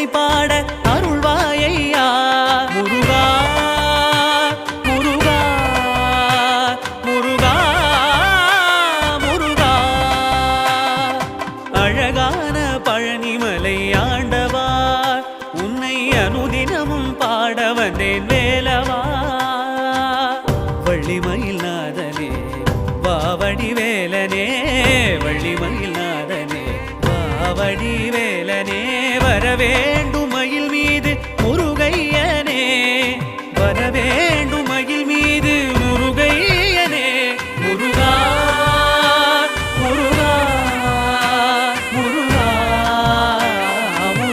உன்னை பாட அருள்வாயையா முருகா முருகா முருகா முருகா. அழகான பழனிமலை ஆண்டவா, உன்னை அனுதினமும் பாட வந்தேன் வேலவா. வள்ளிமயில் நாதனே வாவடி வேலனே, வள்ளிமயில் நாதனே வாவடி வேலனே வரவேண்டும்